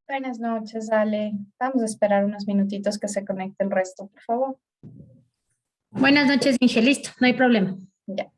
Buenas noches, Ale. Vamos a esperar unos minutitos que se conecte el resto, por favor. Buenas noches, Inge. Listo, no hay problema. Ya.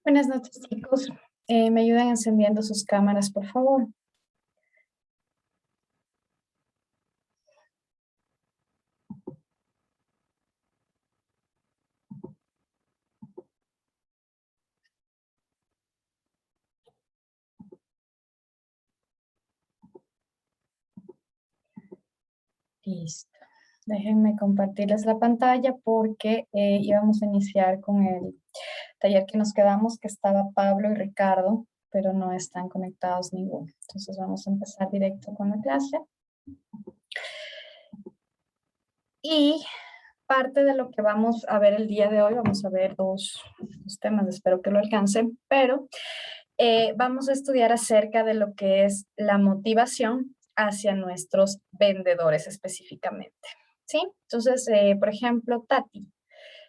Buenas noches, chicos. ¿Me ayudan encendiendo sus cámaras, por favor? Listo. Déjenme compartirles la pantalla porque íbamos a iniciar con el taller que nos quedamos, que estaba Pablo y Ricardo, pero no están conectados ninguno. Entonces vamos a empezar directo con la clase. Y parte de lo que vamos a ver el día de hoy, vamos a ver dos temas, espero que lo alcancen, pero vamos a estudiar acerca de lo que es la motivación hacia nuestros vendedores específicamente. ¿Sí? Entonces, por ejemplo, Tati,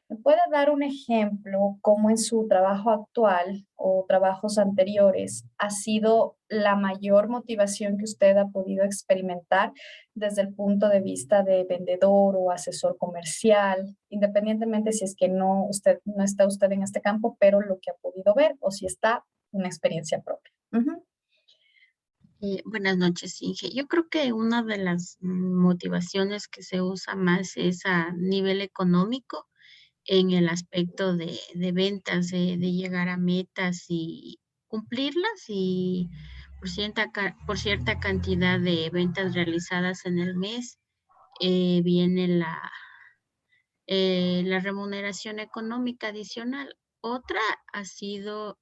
¿me puede dar un ejemplo cómo en su trabajo actual o trabajos anteriores ha sido la mayor motivación que usted ha podido experimentar desde el punto de vista de vendedor o asesor comercial, independientemente si es que no está usted en este campo, pero lo que ha podido ver o si está una experiencia propia? Ujú. Buenas noches, Inge. Yo creo que una de las motivaciones que se usa más es a nivel económico en el aspecto de ventas, de llegar a metas y cumplirlas y por cierta cantidad de ventas realizadas en el mes viene la remuneración económica adicional. Otra ha sido,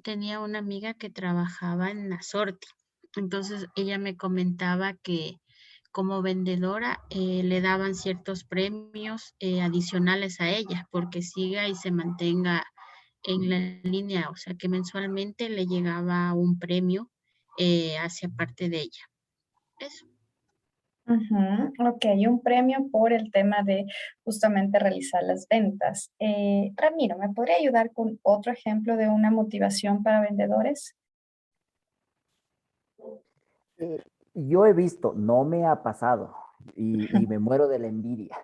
tenía una amiga que trabajaba en la Sorti, entonces ella me comentaba que como vendedora le daban ciertos premios adicionales a ella porque siga y se mantenga en la línea, o sea que mensualmente le llegaba un premio hacia parte de ella. Eso. Ujú. Ok, un premio por el tema de justamente realizar las ventas. Ramiro, ¿me podría ayudar con otro ejemplo de una motivación para vendedores? Eh, yo he visto, no me ha pasado y me muero de la envidia,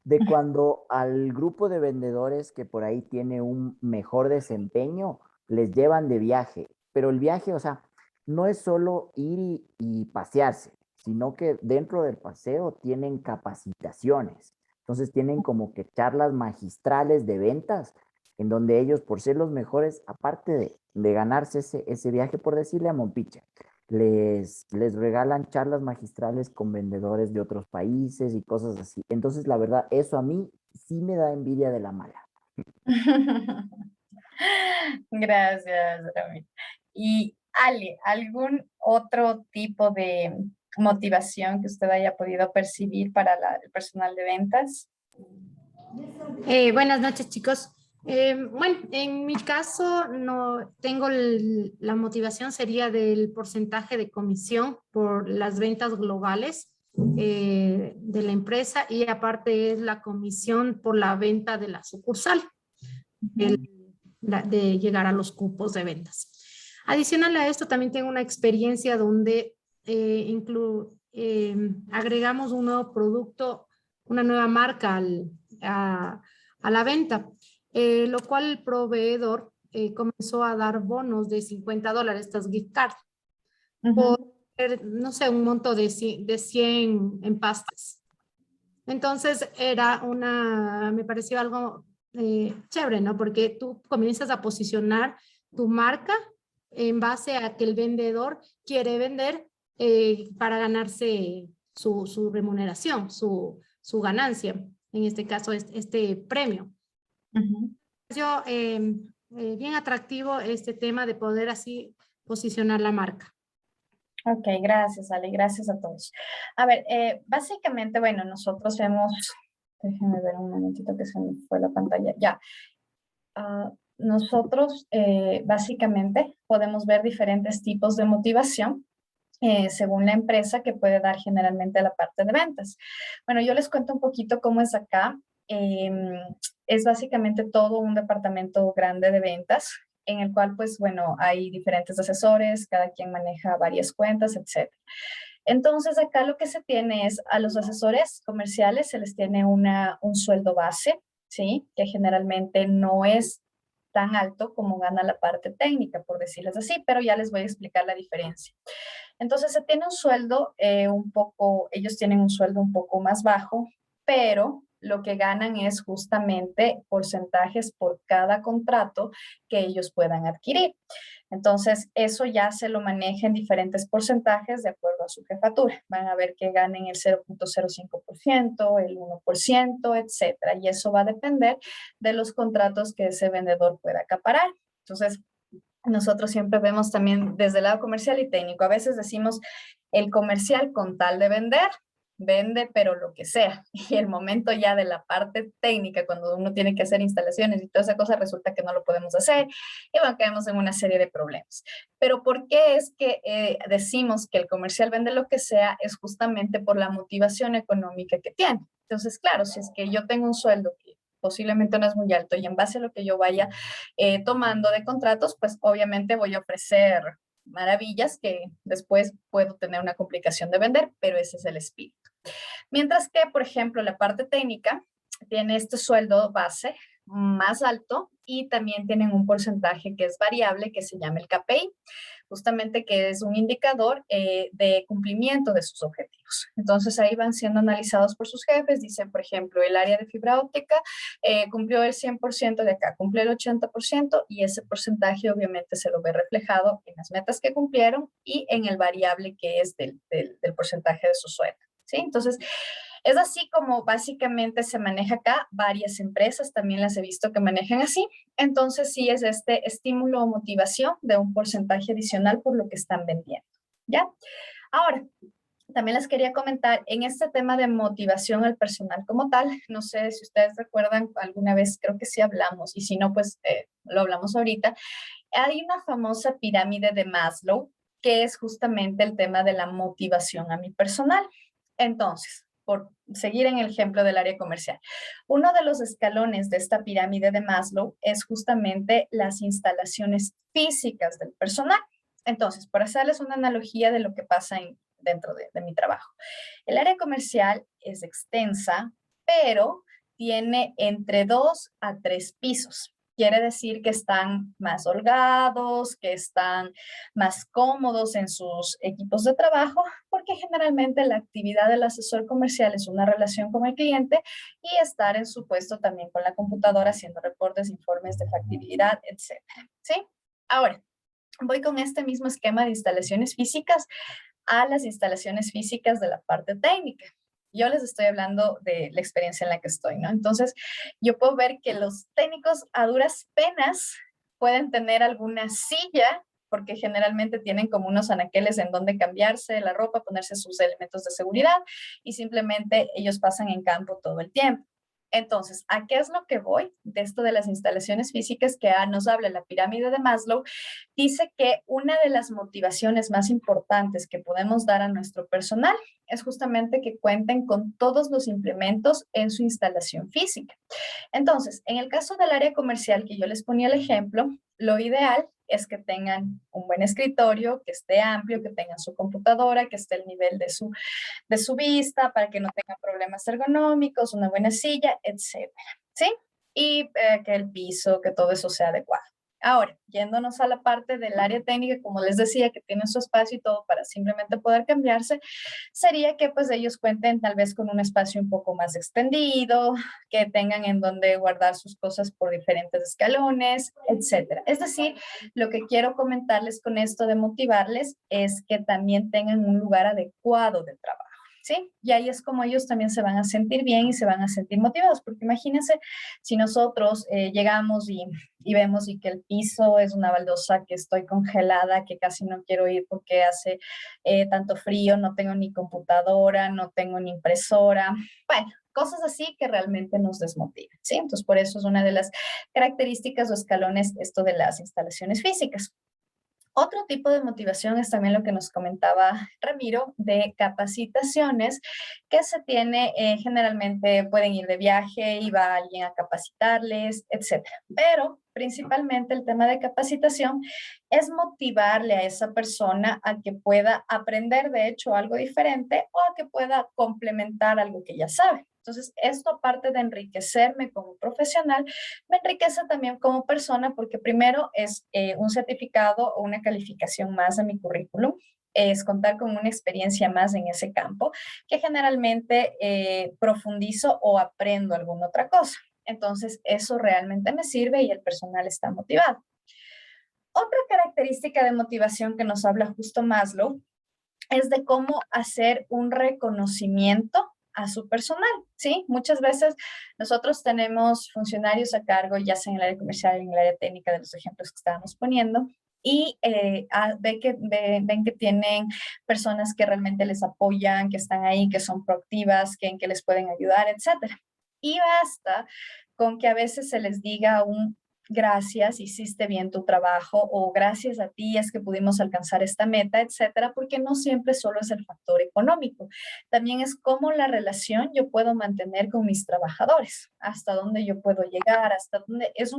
de cuando al grupo de vendedores que por ahí tiene un mejor desempeño, les llevan de viaje, pero el viaje, o sea, no es solo ir y pasearse, sino que dentro del paseo tienen capacitaciones. Entonces tienen como que charlas magistrales de ventas, en donde ellos, por ser los mejores, aparte de ganarse ese viaje, por decirle a Mompiche, les regalan charlas magistrales con vendedores de otros países y cosas así. Entonces, la verdad, eso a mí sí me da envidia de la mala. Gracias, Ramiro. Y Ale, ¿algún otro tipo de motivación que usted haya podido percibir para el personal de ventas? Buenas noches, chicos. Bueno, en mi caso no tengo la motivación sería del porcentaje de comisión por las ventas globales de la empresa y aparte es la comisión por la venta de la sucursal, de llegar a los cupos de ventas. Adicional a esto, también tengo una experiencia donde agregamos un nuevo producto, una nueva marca a la venta, lo cual el proveedor comenzó a dar bonos de $50, estas gift cards, por, no sé, un monto de 100 empastes. Entonces me pareció algo chévere, ¿no? Porque tú comienzas a posicionar tu marca en base a que el vendedor quiere vender para ganarse su remuneración, su ganancia, en este caso este premio. Yo, bien atractivo este tema de poder así posicionar la marca. Ok, gracias, Ale, gracias a todos. A ver, básicamente, bueno, nosotros déjenme ver un momentito que se me fue la pantalla, ya. Nosotros básicamente podemos ver diferentes tipos de motivación según la empresa que puede dar generalmente la parte de ventas. Bueno, yo les cuento un poquito cómo es acá. Es básicamente todo un departamento grande de ventas en el cual, pues, bueno, hay diferentes asesores, cada quien maneja varias cuentas, etc. Entonces, acá lo que se tiene es a los asesores comerciales se les tiene un sueldo base, ¿sí? Que generalmente no es tan alto como gana la parte técnica, por decirles así, pero ya les voy a explicar la diferencia. Entonces se tiene un sueldo ellos tienen un sueldo un poco más bajo, pero lo que ganan es justamente porcentajes por cada contrato que ellos puedan adquirir. Entonces, eso ya se lo maneja en diferentes porcentajes de acuerdo a su jefatura. Van a ver que ganen el 0.05%, el 1%, etcétera. Y eso va a depender de los contratos que ese vendedor pueda acaparar. Entonces, nosotros siempre vemos también desde el lado comercial y técnico. A veces decimos el comercial con tal de vender, vende pero lo que sea. Y el momento ya de la parte técnica, cuando uno tiene que hacer instalaciones y toda esa cosa, resulta que no lo podemos hacer y bueno, quedamos en una serie de problemas. Pero ¿por qué es que decimos que el comercial vende lo que sea? Es justamente por la motivación económica que tiene. Entonces, claro, si es que yo tengo un sueldo que posiblemente no es muy alto y en base a lo que yo vaya tomando de contratos, pues obviamente voy a ofrecer maravillas que después puedo tener una complicación de vender, pero ese es el espíritu. Mientras que, por ejemplo, la parte técnica tiene este sueldo base más alto y también tienen un porcentaje que es variable que se llama el KPI, justamente que es un indicador de cumplimiento de sus objetivos. Entonces ahí van siendo analizados por sus jefes, dicen, por ejemplo, el área de fibra óptica cumplió el 100% de acá, cumplió el 80% y ese porcentaje obviamente se lo ve reflejado en las metas que cumplieron y en el variable que es del porcentaje de su sueldo. ¿Sí? Entonces, es así como básicamente se maneja acá. Varias empresas también las he visto que manejan así. Entonces, sí es este estímulo o motivación de un porcentaje adicional por lo que están vendiendo. ¿Ya? Ahora, también les quería comentar en este tema de motivación al personal como tal. No sé si ustedes recuerdan, alguna vez creo que sí hablamos, y si no, pues lo hablamos ahorita. Hay una famosa pirámide de Maslow que es justamente el tema de la motivación a mi personal. Entonces, por seguir en el ejemplo del área comercial, uno de los escalones de esta pirámide de Maslow es justamente las instalaciones físicas del personal. Entonces, por hacerles una analogía de lo que pasa dentro de mi trabajo. El área comercial es extensa, pero tiene entre 2 a 3 pisos. Quiere decir que están más holgados, que están más cómodos en sus equipos de trabajo, porque generalmente la actividad del asesor comercial es una relación con el cliente y estar en su puesto también con la computadora haciendo reportes, informes de factibilidad, etcétera. ¿Sí? Ahora, voy con este mismo esquema de instalaciones físicas a las instalaciones físicas de la parte técnica. Yo les estoy hablando de la experiencia en la que estoy, ¿no? Entonces, yo puedo ver que los técnicos a duras penas pueden tener alguna silla, porque generalmente tienen como unos anaqueles en donde cambiarse la ropa, ponerse sus elementos de seguridad y simplemente ellos pasan en campo todo el tiempo. Entonces, ¿a qué es lo que voy? De esto de las instalaciones físicas que nos habla la pirámide de Maslow, dice que una de las motivaciones más importantes que podemos dar a nuestro personal es justamente que cuenten con todos los implementos en su instalación física. Entonces, en el caso del área comercial que yo les ponía el ejemplo, lo ideal es que tengan un buen escritorio, que esté amplio, que tengan su computadora, que esté al nivel de su vista para que no tengan problemas ergonómicos, una buena silla, etcétera, ¿sí? Y que el piso, que todo eso sea adecuado. Ahora, yéndonos a la parte del área técnica, como les decía, que tienen su espacio y todo para simplemente poder cambiarse, sería que pues ellos cuenten tal vez con un espacio un poco más extendido, que tengan en donde guardar sus cosas por diferentes escalones, etcétera. Es decir, lo que quiero comentarles con esto de motivarles es que también tengan un lugar adecuado de trabajo. ¿Sí? Y ahí es como ellos también se van a sentir bien y se van a sentir motivados, porque imagínense si nosotros llegamos y vemos y que el piso es una baldosa, que estoy congelada, que casi no quiero ir porque hace tanto frío, no tengo ni computadora, no tengo ni impresora, bueno, cosas así que realmente nos desmotivan, ¿sí? Entonces, por eso es una de las características o escalones esto de las instalaciones físicas. Otro tipo de motivación es también lo que nos comentaba Ramiro, de capacitaciones que se tiene generalmente, pueden ir de viaje y va alguien a capacitarles, etcétera. Pero principalmente el tema de capacitación es motivarle a esa persona a que pueda aprender de hecho algo diferente o a que pueda complementar algo que ya sabe. Entonces, esto aparte de enriquecerme como profesional, me enriquece también como persona porque primero es un certificado o una calificación más de mi currículum, es contar con una experiencia más en ese campo que generalmente profundizo o aprendo alguna otra cosa. Entonces, eso realmente me sirve y el personal está motivado. Otra característica de motivación que nos habla justo Maslow es de cómo hacer un reconocimiento a su personal, ¿sí? Muchas veces nosotros tenemos funcionarios a cargo, ya sea en el área comercial, en el área técnica, de los ejemplos que estábamos poniendo, y ven que tienen personas que realmente les apoyan, que están ahí, que son proactivas, que les pueden ayudar, etcétera. Y basta con que a veces se les diga un gracias, hiciste bien tu trabajo, o gracias a ti es que pudimos alcanzar esta meta, etcétera, porque no siempre solo es el factor económico, también es cómo la relación yo puedo mantener con mis trabajadores, hasta dónde yo puedo llegar, hasta dónde es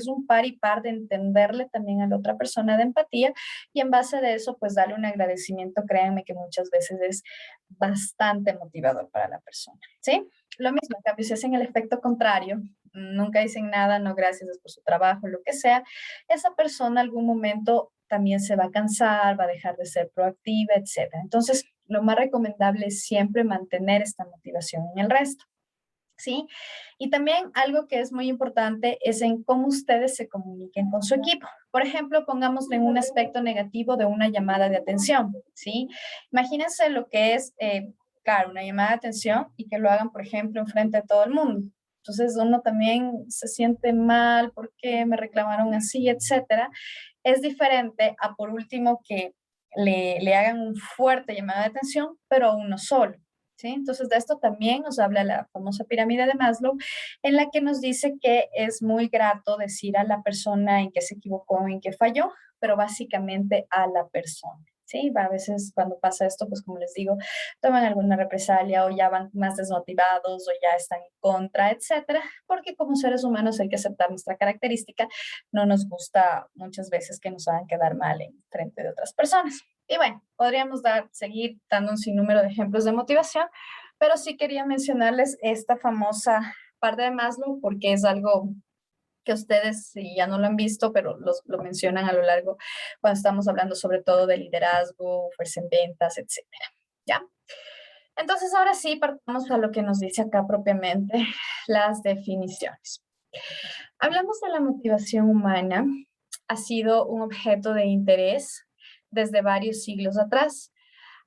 un par y par de entenderle también a la otra persona, de empatía, y en base de eso, pues darle un agradecimiento, créanme que muchas veces es bastante motivador para la persona, ¿sí? Lo mismo, en cambio, si hacen el efecto contrario, nunca dicen nada, no gracias es por su trabajo, lo que sea, esa persona en algún momento también se va a cansar, va a dejar de ser proactiva, etcétera. Entonces, lo más recomendable es siempre mantener esta motivación en el resto, ¿sí? Y también algo que es muy importante es en cómo ustedes se comuniquen con su equipo. Por ejemplo, pongámosle un aspecto negativo de una llamada de atención, ¿sí? Imagínense lo que es, claro, una llamada de atención y que lo hagan, por ejemplo, en frente de todo el mundo. Entonces uno también se siente mal porque me reclamaron así, etcétera. Es diferente a, por último, que le hagan un fuerte llamada de atención, pero a uno solo. ¿Sí? Entonces, de esto también nos habla la famosa pirámide de Maslow, en la que nos dice que es muy grato decir a la persona en qué se equivocó, en qué falló, pero básicamente a la persona. ¿Sí? A veces cuando pasa esto, pues como les digo, toman alguna represalia o ya van más desmotivados o ya están en contra, etcétera, porque como seres humanos hay que aceptar nuestra característica, no nos gusta muchas veces que nos hagan quedar mal en frente de otras personas. Y bueno, podríamos seguir dando un sinnúmero de ejemplos de motivación, pero sí quería mencionarles esta famosa parte de Maslow porque es algo que ustedes, si ya no lo han visto, pero lo mencionan a lo largo cuando estamos hablando sobre todo de liderazgo, fuerza en ventas, etcétera. ¿Ya? Entonces, ahora sí, partamos a lo que nos dice acá propiamente las definiciones. Hablamos de la motivación humana, ha sido un objeto de interés desde varios siglos atrás.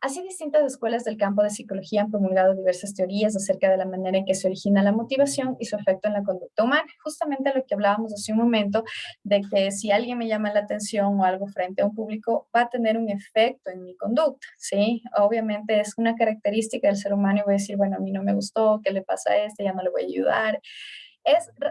Así, distintas escuelas del campo de psicología han promulgado diversas teorías acerca de la manera en que se origina la motivación y su efecto en la conducta humana. Justamente lo que hablábamos hace un momento, de que si alguien me llama la atención o algo frente a un público, va a tener un efecto en mi conducta, ¿sí? Obviamente es una característica del ser humano y voy a decir, bueno, a mí no me gustó, ¿qué le pasa a este? Ya no le voy a ayudar.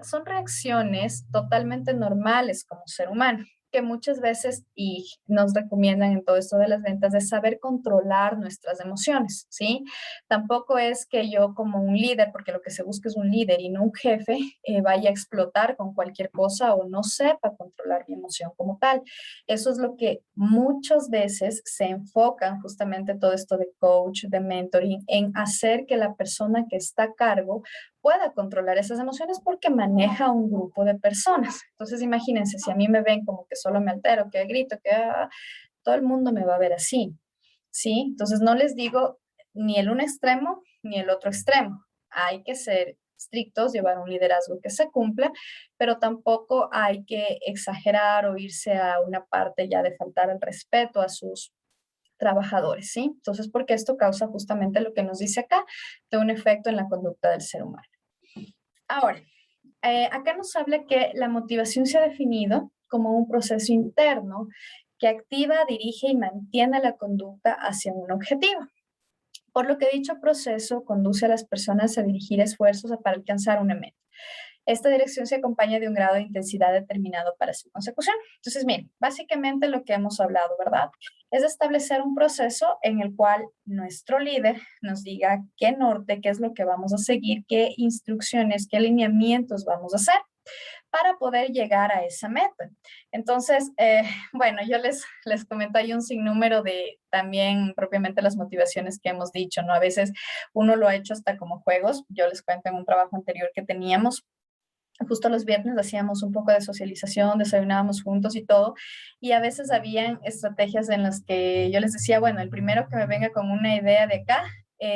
Son reacciones totalmente normales como ser humano, que muchas veces y nos recomiendan en todo esto de las ventas de saber controlar nuestras emociones, ¿sí? Tampoco es que yo como un líder, porque lo que se busca es un líder y no un jefe, vaya a explotar con cualquier cosa o no sepa controlar mi emoción como tal. Eso es lo que muchas veces se enfocan justamente todo esto de coach, de mentoring, en hacer que la persona que está a cargo pueda controlar esas emociones porque maneja un grupo de personas. Entonces, imagínense, si a mí me ven como que solo me altero, que grito, todo el mundo me va a ver así, ¿sí? Entonces, no les digo ni el un extremo ni el otro extremo. Hay que ser estrictos, llevar un liderazgo que se cumpla, pero tampoco hay que exagerar o irse a una parte ya de faltar el respeto a sus trabajadores, ¿sí? Entonces, porque esto causa justamente lo que nos dice acá, de un efecto en la conducta del ser humano. Ahora, acá nos habla que la motivación se ha definido como un proceso interno que activa, dirige y mantiene la conducta hacia un objetivo. Por lo que dicho proceso conduce a las personas a dirigir esfuerzos para alcanzar una meta. Esta dirección se acompaña de un grado de intensidad determinado para su consecución. Entonces, miren, básicamente lo que hemos hablado, ¿verdad? Es establecer un proceso en el cual nuestro líder nos diga qué norte, qué es lo que vamos a seguir, qué instrucciones, qué alineamientos vamos a hacer. para poder llegar a esa meta. Entonces, bueno, yo les comento, hay un sinnúmero de también propiamente las motivaciones que hemos dicho, ¿no? A veces uno lo ha hecho hasta como juegos. Yo les cuento en un trabajo anterior que teníamos, justo los viernes hacíamos un poco de socialización, desayunábamos juntos y todo, y a veces habían estrategias en las que yo les decía, bueno, el primero que me venga con una idea de acá,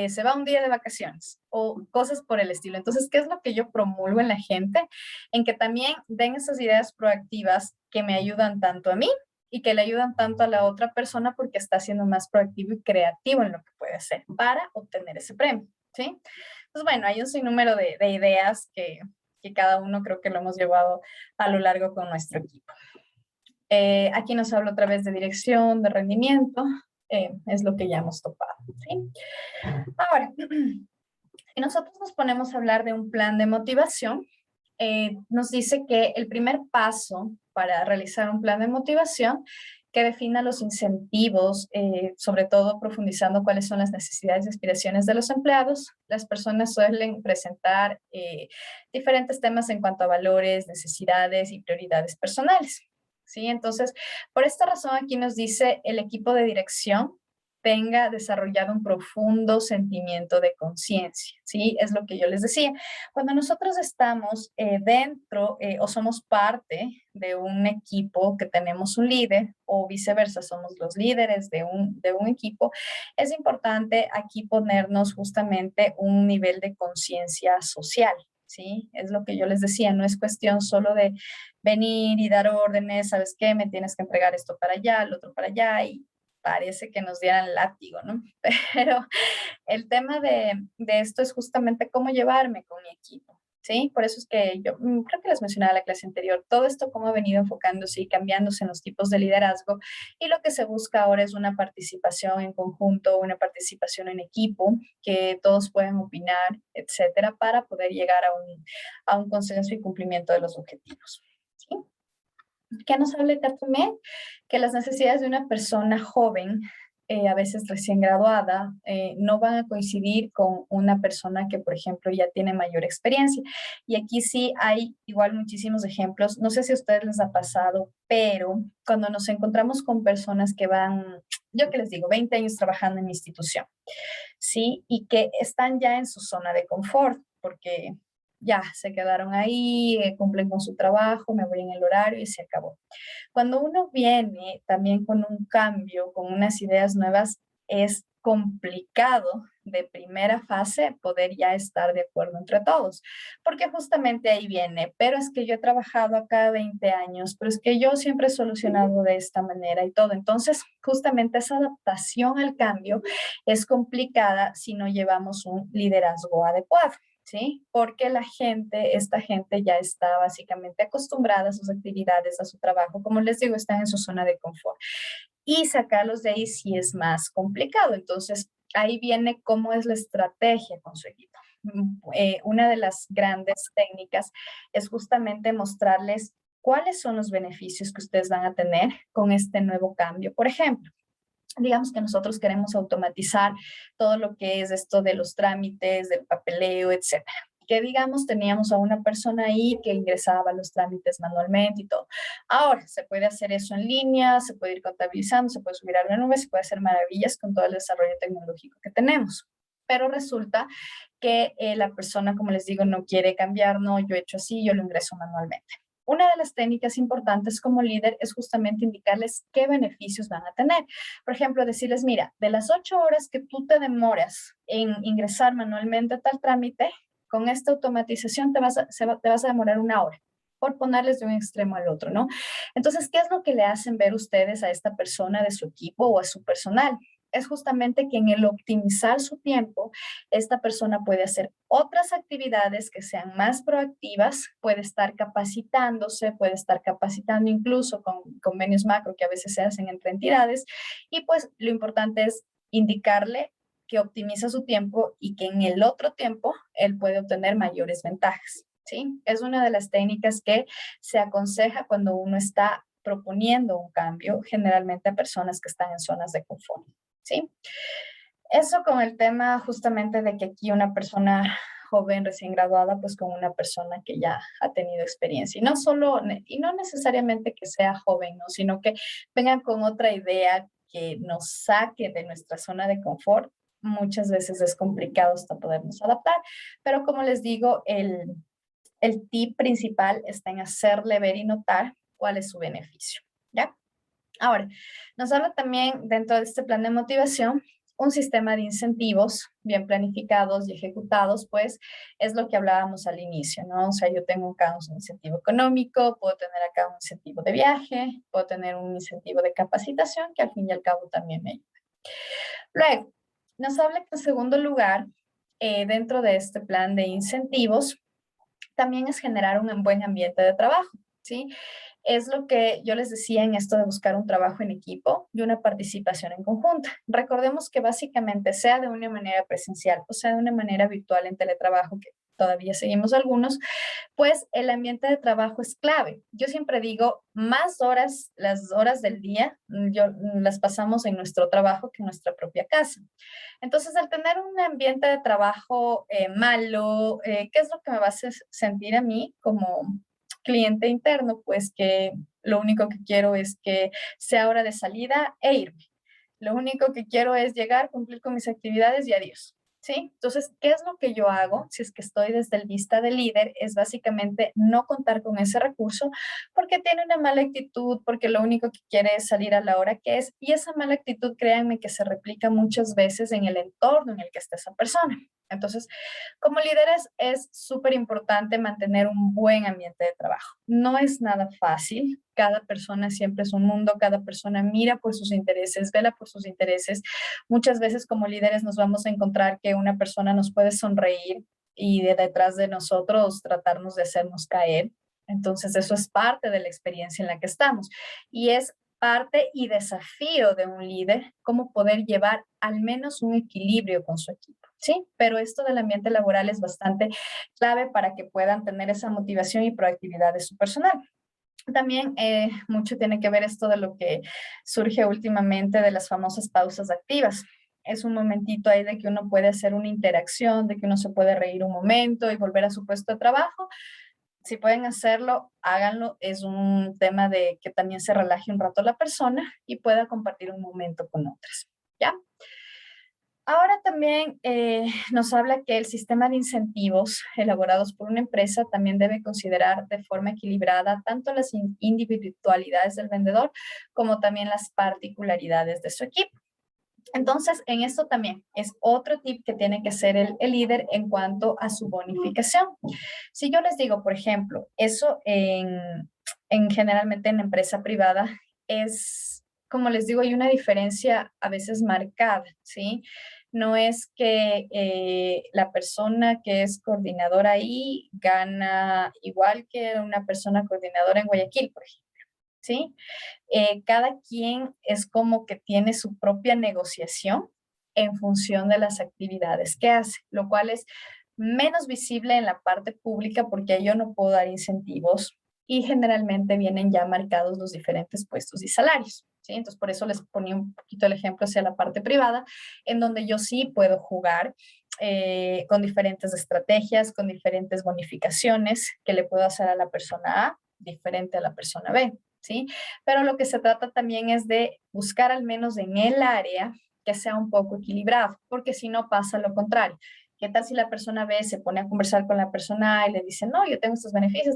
se va un día de vacaciones o cosas por el estilo. Entonces, ¿qué es lo que yo promulgo en la gente? En que también den esas ideas proactivas que me ayudan tanto a mí y que le ayudan tanto a la otra persona porque está siendo más proactivo y creativo en lo que puede hacer para obtener ese premio, ¿sí? Entonces, bueno, hay un sinnúmero de ideas que cada uno creo que lo hemos llevado a lo largo con nuestro equipo. Aquí nos habla otra vez de dirección, de rendimiento, es lo que ya hemos topado, ¿sí? Ahora, si nosotros nos ponemos a hablar de un plan de motivación, nos dice que el primer paso para realizar un plan de motivación que defina los incentivos, sobre todo profundizando cuáles son las necesidades y aspiraciones de los empleados. Las personas suelen presentar diferentes temas en cuanto a valores, necesidades y prioridades personales, ¿sí? Entonces, por esta razón aquí nos dice el equipo de dirección tenga desarrollado un profundo sentimiento de conciencia, ¿sí? Es lo que yo les decía. Cuando nosotros estamos dentro o somos parte de un equipo que tenemos un líder o viceversa, somos los líderes de un equipo, es importante aquí ponernos justamente un nivel de conciencia social, ¿sí? Es lo que yo les decía, no es cuestión solo de venir y dar órdenes, ¿sabes qué? Me tienes que entregar esto para allá, el otro para allá y parece que nos dieran látigo, ¿no? Pero el tema de esto es justamente cómo llevarme con mi equipo, ¿sí? Por eso es que yo creo que les mencionaba en la clase anterior, todo esto cómo ha venido enfocándose y cambiándose en los tipos de liderazgo y lo que se busca ahora es una participación en conjunto, una participación en equipo, que todos pueden opinar, etcétera, para poder llegar a un consenso y cumplimiento de los objetivos, ¿sí? ¿Qué nos habla acá también? Que las necesidades de una persona joven, a veces recién graduada, no van a coincidir con una persona que, por ejemplo, ya tiene mayor experiencia. Y aquí sí hay igual muchísimos ejemplos. No sé si a ustedes les ha pasado, pero cuando nos encontramos con personas que van, yo que les digo, 20 años trabajando en la institución, ¿sí? Y que están ya en su zona de confort, porque ya se quedaron ahí, cumplen con su trabajo, me voy en el horario y se acabó. Cuando uno viene también con un cambio, con unas ideas nuevas, es complicado de primera fase poder ya estar de acuerdo entre todos, porque justamente ahí viene, pero es que yo he trabajado acá 20 años, pero es que yo siempre he solucionado de esta manera y todo. Entonces, justamente esa adaptación al cambio es complicada si no llevamos un liderazgo adecuado. ¿Sí? Porque esta gente ya está básicamente acostumbrada a sus actividades, a su trabajo, como les digo, están en su zona de confort. Y sacarlos de ahí sí es más complicado. Entonces, ahí viene cómo es la estrategia con su equipo. Una de las grandes técnicas es justamente mostrarles cuáles son los beneficios que ustedes van a tener con este nuevo cambio. Por ejemplo, digamos que nosotros queremos automatizar todo lo que es esto de los trámites, del papeleo, etcétera. Que digamos teníamos a una persona ahí que ingresaba los trámites manualmente y todo. Ahora se puede hacer eso en línea, se puede ir contabilizando, se puede subir a la nube, se puede hacer maravillas con todo el desarrollo tecnológico que tenemos. Pero resulta que la persona, como les digo, no quiere cambiar, no, yo he hecho así, yo lo ingreso manualmente. Una de las técnicas importantes como líder es justamente indicarles qué beneficios van a tener. Por ejemplo, decirles, mira, de las 8 horas que tú te demoras en ingresar manualmente tal trámite, con esta automatización te vas a demorar 1 hora, por ponerles de un extremo al otro, ¿no? Entonces, ¿qué es lo que le hacen ver ustedes a esta persona de su equipo o a su personal? Es justamente que en el optimizar su tiempo, esta persona puede hacer otras actividades que sean más proactivas, puede estar capacitándose, puede estar capacitando incluso con convenios macro que a veces se hacen entre entidades y pues lo importante es indicarle que optimiza su tiempo y que en el otro tiempo él puede obtener mayores ventajas, ¿sí? Es una de las técnicas que se aconseja cuando uno está proponiendo un cambio, generalmente a personas que están en zonas de confort, ¿sí? Eso con el tema justamente de que aquí una persona joven recién graduada, pues con una persona que ya ha tenido experiencia. Y no necesariamente que sea joven, ¿no? Sino que vengan con otra idea que nos saque de nuestra zona de confort. Muchas veces es complicado hasta podernos adaptar, pero como les digo, el tip principal está en hacerle ver y notar cuál es su beneficio, ¿ya? Ahora, nos habla también dentro de este plan de motivación un sistema de incentivos bien planificados y ejecutados, pues es lo que hablábamos al inicio, ¿no? O sea, yo tengo acá un incentivo económico, puedo tener acá un incentivo de viaje, puedo tener un incentivo de capacitación, que al fin y al cabo también me ayuda. Luego, nos habla que en segundo lugar, dentro de este plan de incentivos, también es generar un buen ambiente de trabajo, ¿sí? Es lo que yo les decía en esto de buscar un trabajo en equipo y una participación en conjunta. Recordemos que básicamente sea de una manera presencial o sea de una manera virtual en teletrabajo, que todavía seguimos algunos, pues el ambiente de trabajo es clave. Yo siempre digo, más horas, las horas del día, las pasamos en nuestro trabajo que en nuestra propia casa. Entonces, al tener un ambiente de trabajo malo, ¿qué es lo que me va a hacer sentir a mí como cliente interno? Pues que lo único que quiero es que sea hora de salida e irme. Lo único que quiero es llegar, cumplir con mis actividades y adiós. ¿Sí? Entonces, ¿qué es lo que yo hago si es que estoy desde el vista del líder? Es básicamente no contar con ese recurso porque tiene una mala actitud, porque lo único que quiere es salir a la hora que es, y esa mala actitud, créanme que se replica muchas veces en el entorno en el que está esa persona. Entonces, como líderes es súper importante mantener un buen ambiente de trabajo. No es nada fácil, cada persona siempre es un mundo, cada persona mira por sus intereses, vela por sus intereses. Muchas veces como líderes nos vamos a encontrar que una persona nos puede sonreír y de detrás de nosotros tratarnos de hacernos caer. Entonces eso es parte de la experiencia en la que estamos y es parte y desafío de un líder cómo poder llevar al menos un equilibrio con su equipo, ¿sí? Pero esto del ambiente laboral es bastante clave para que puedan tener esa motivación y proactividad de su personal. También mucho tiene que ver esto de lo que surge últimamente de las famosas pausas activas. Es un momentito ahí de que uno puede hacer una interacción, de que uno se puede reír un momento y volver a su puesto de trabajo. Si pueden hacerlo, háganlo. Es un tema de que también se relaje un rato la persona y pueda compartir un momento con otras, ¿ya? Ahora también nos habla que el sistema de incentivos elaborados por una empresa también debe considerar de forma equilibrada tanto las individualidades del vendedor como también las particularidades de su equipo. Entonces, en esto también es otro tip que tiene que ser el líder en cuanto a su bonificación. Si yo les digo, por ejemplo, eso generalmente en la empresa privada es, como les digo, hay una diferencia a veces marcada, ¿sí? No es que la persona que es coordinadora ahí gana igual que una persona coordinadora en Guayaquil, por ejemplo, ¿sí? Cada quien es como que tiene su propia negociación en función de las actividades que hace, lo cual es menos visible en la parte pública porque yo no puedo dar incentivos y generalmente vienen ya marcados los diferentes puestos y salarios, ¿sí? Entonces, por eso les ponía un poquito el ejemplo hacia la parte privada, en donde yo sí puedo jugar con diferentes estrategias, con diferentes bonificaciones que le puedo hacer a la persona A diferente a la persona B, ¿sí? Pero lo que se trata también es de buscar al menos en el área que sea un poco equilibrado, porque si no pasa lo contrario. ¿Qué tal si la persona B se pone a conversar con la persona A y le dice, no, yo tengo estos beneficios,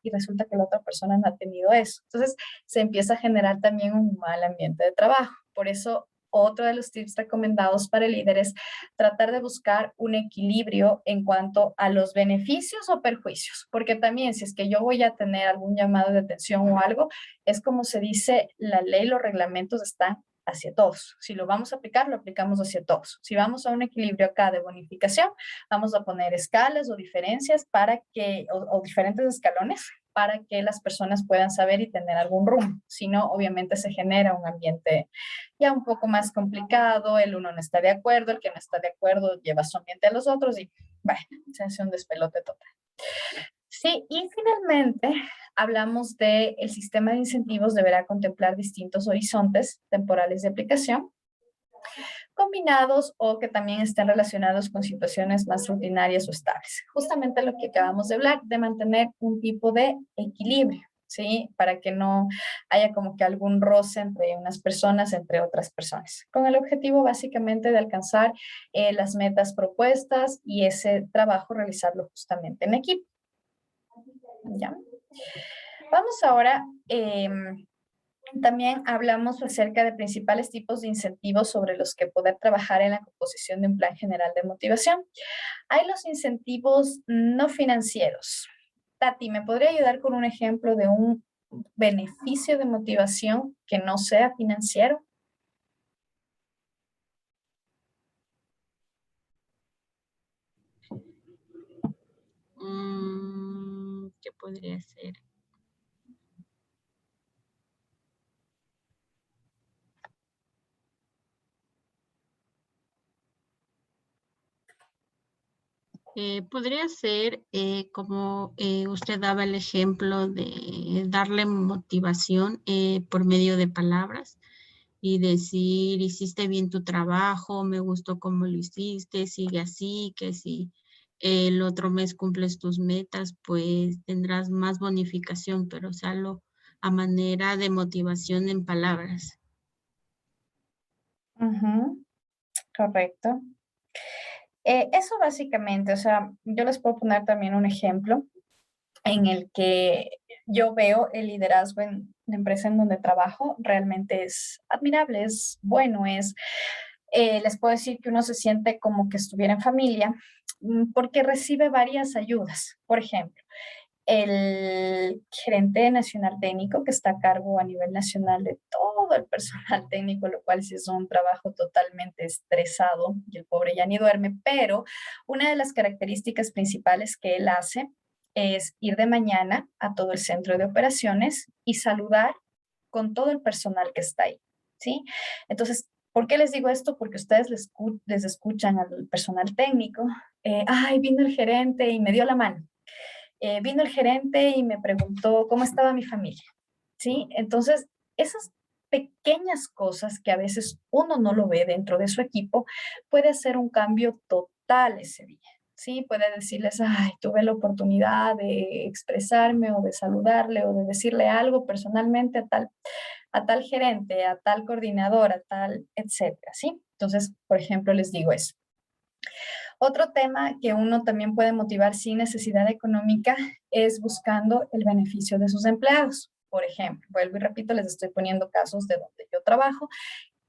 y resulta que la otra persona no ha tenido eso? Entonces, se empieza a generar también un mal ambiente de trabajo. Por eso, otro de los tips recomendados para el líder es tratar de buscar un equilibrio en cuanto a los beneficios o perjuicios, porque también si es que yo voy a tener algún llamado de atención o algo, es como se dice, la ley, los reglamentos están hacia todos. Si lo vamos a aplicar, lo aplicamos hacia todos. Si vamos a un equilibrio acá de bonificación, vamos a poner escalas o diferencias para que, o diferentes escalones para que las personas puedan saber y tener algún rumbo. Si no, obviamente se genera un ambiente ya un poco más complicado, el uno no está de acuerdo, el que no está de acuerdo lleva su ambiente a los otros y, bueno, se hace un despelote total. Sí, y finalmente hablamos de el sistema de incentivos deberá contemplar distintos horizontes temporales de aplicación combinados o que también estén relacionados con situaciones más rutinarias o estables. Justamente lo que acabamos de hablar, de mantener un tipo de equilibrio, ¿sí? Para que no haya como que algún roce entre unas personas, entre otras personas, con el objetivo básicamente de alcanzar las metas propuestas y ese trabajo realizarlo justamente en equipo. ¿Ya? Vamos ahora también hablamos acerca de principales tipos de incentivos sobre los que poder trabajar en la composición de un plan general de motivación. Hay los incentivos no financieros. Tati, ¿me podría ayudar con un ejemplo de un beneficio de motivación que no sea financiero? ¿Qué podría ser? Podría ser como usted daba el ejemplo de darle motivación por medio de palabras y decir, hiciste bien tu trabajo, me gustó cómo lo hiciste, sigue así, que si el otro mes cumples tus metas, pues tendrás más bonificación, pero usarlo a manera de motivación en palabras. Correcto. Eso básicamente, o sea, yo les puedo poner también un ejemplo en el que yo veo el liderazgo en la empresa en donde trabajo, realmente es admirable, es bueno, les puedo decir que uno se siente como que estuviera en familia, porque recibe varias ayudas. Por ejemplo, el gerente nacional técnico que está a cargo a nivel nacional de todo el personal técnico, lo cual sí es un trabajo totalmente estresado y el pobre ya ni duerme, pero una de las características principales que él hace es ir de mañana a todo el centro de operaciones y saludar con todo el personal que está ahí, ¿sí? Entonces, ¿por qué les digo esto? Porque ustedes les escuchan al personal técnico, ay, vino el gerente y me dio la mano. Vino el gerente y me preguntó cómo estaba mi familia, ¿sí? Entonces, esas pequeñas cosas que a veces uno no lo ve dentro de su equipo, puede hacer un cambio total ese día, ¿sí? Puede decirles, ay, tuve la oportunidad de expresarme o de saludarle o de decirle algo personalmente a tal gerente, a tal coordinador, a tal, etcétera, ¿sí? Entonces, por ejemplo, les digo eso. Otro tema que uno también puede motivar sin necesidad económica es buscando el beneficio de sus empleados. Por ejemplo, vuelvo y repito, les estoy poniendo casos de donde yo trabajo,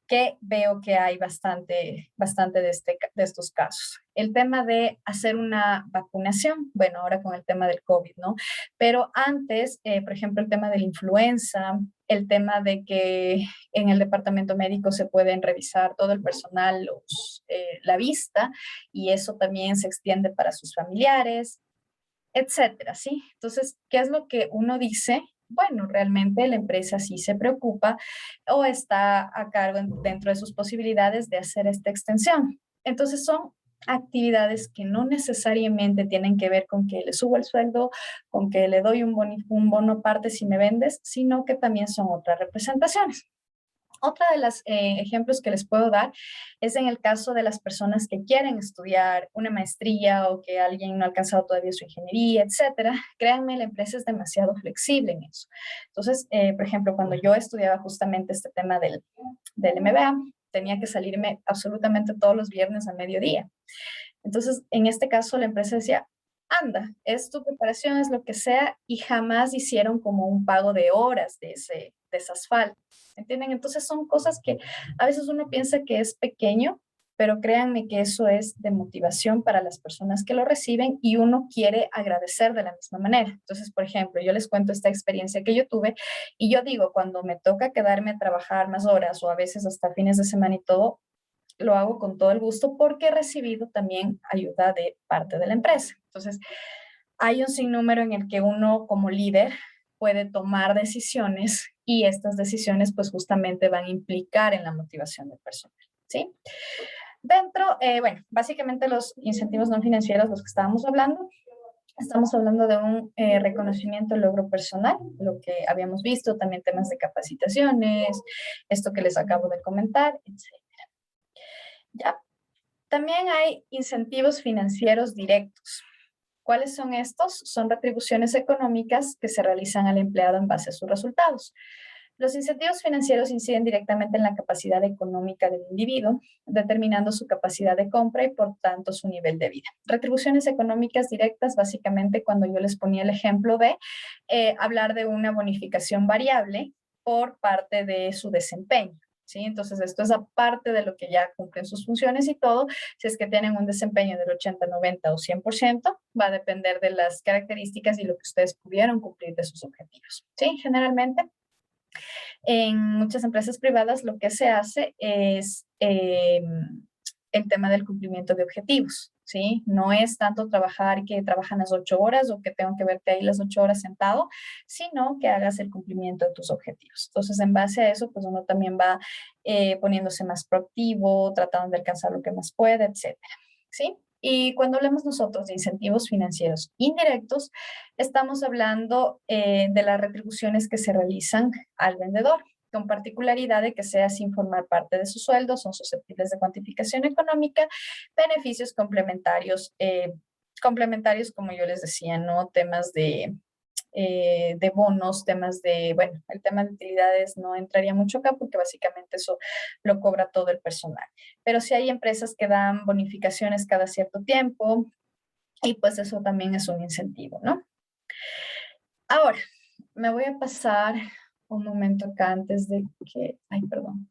que veo que hay bastante de estos casos. El tema de hacer una vacunación, bueno, ahora con el tema del COVID, ¿no? Pero antes, por ejemplo, el tema de la influenza, el tema de que en el departamento médico se pueden revisar todo el personal, la vista, y eso también se extiende para sus familiares, etcétera, ¿sí? Entonces, ¿qué es lo que uno dice? Bueno, realmente la empresa sí se preocupa o está a cargo dentro de sus posibilidades de hacer esta extensión. Entonces, son actividades que no necesariamente tienen que ver con que le subo el sueldo, con que le doy un bono aparte si me vendes, sino que también son otras representaciones. Otra de los ejemplos que les puedo dar es en el caso de las personas que quieren estudiar una maestría o que alguien no ha alcanzado todavía su ingeniería, etcétera. Créanme, la empresa es demasiado flexible en eso. Entonces, por ejemplo, cuando yo estudiaba justamente este tema del MBA, tenía que salirme absolutamente todos los viernes a mediodía. Entonces, en este caso, la empresa decía, anda, es tu preparación, es lo que sea, y jamás hicieron como un pago de horas de esas faltas. ¿Entienden? Entonces son cosas que a veces uno piensa que es pequeño, pero créanme que eso es de motivación para las personas que lo reciben y uno quiere agradecer de la misma manera. Entonces, por ejemplo, yo les cuento esta experiencia que yo tuve y yo digo, cuando me toca quedarme a trabajar más horas o a veces hasta fines de semana y todo, lo hago con todo el gusto porque he recibido también ayuda de parte de la empresa. Entonces, hay un sinnúmero en el que uno como líder puede tomar decisiones y estas decisiones pues justamente van a implicar en la motivación del personal, ¿sí? Dentro, bueno, básicamente los incentivos no financieros, los que estábamos hablando, estamos hablando de un reconocimiento del logro personal, lo que habíamos visto, también temas de capacitaciones, esto que les acabo de comentar, etc. ¿ya? También hay incentivos financieros directos. ¿Cuáles son estos? Son retribuciones económicas que se realizan al empleado en base a sus resultados. Los incentivos financieros inciden directamente en la capacidad económica del individuo, determinando su capacidad de compra y por tanto su nivel de vida. Retribuciones económicas directas, básicamente cuando yo les ponía el ejemplo de hablar de una bonificación variable por parte de su desempeño. ¿Sí? Entonces, esto es aparte de lo que ya cumplen sus funciones y todo. Si es que tienen un desempeño del 80, 90 o 100%, va a depender de las características y lo que ustedes pudieron cumplir de sus objetivos. ¿Sí? Generalmente, en muchas empresas privadas lo que se hace es el tema del cumplimiento de objetivos, ¿sí? No es tanto trabajar que trabajan las 8 horas o que tengo que verte ahí las 8 horas sentado, sino que hagas el cumplimiento de tus objetivos. Entonces, en base a eso, pues uno también va poniéndose más proactivo, tratando de alcanzar lo que más puede, etcétera, ¿sí? Y cuando hablamos nosotros de incentivos financieros indirectos, estamos hablando de las retribuciones que se realizan al vendedor, con particularidad de que sea sin formar parte de su sueldo, son susceptibles de cuantificación económica, beneficios complementarios, como yo les decía, ¿no? Temas de bonos, temas de, bueno, el tema de utilidades no entraría mucho acá porque básicamente eso lo cobra todo el personal. Pero sí hay empresas que dan bonificaciones cada cierto tiempo y pues eso también es un incentivo, ¿no? Ahora, me voy a pasar un momento acá antes de que, ay, perdón,